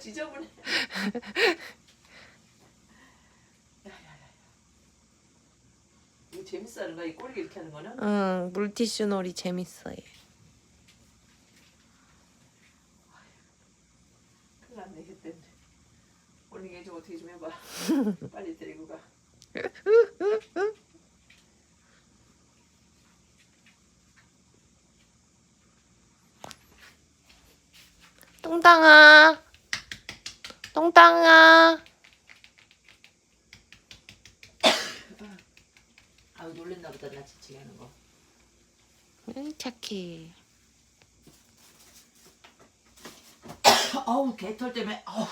지저분해. 이거 재밌어 하는 거야? 이 꼬리가 이렇게 하는 거는? 응, 물티슈 놀이 재밌어요. 큰일 났네 걔 때문에. 오늘 얘 좀 어떻게 좀 해봐. 빨리 데리고 가. 똥땅아, 똥땅아. 아유 놀랬나 보다 나 지치게 하는 거. 응, 착해. 아우 개털 때문에 아우.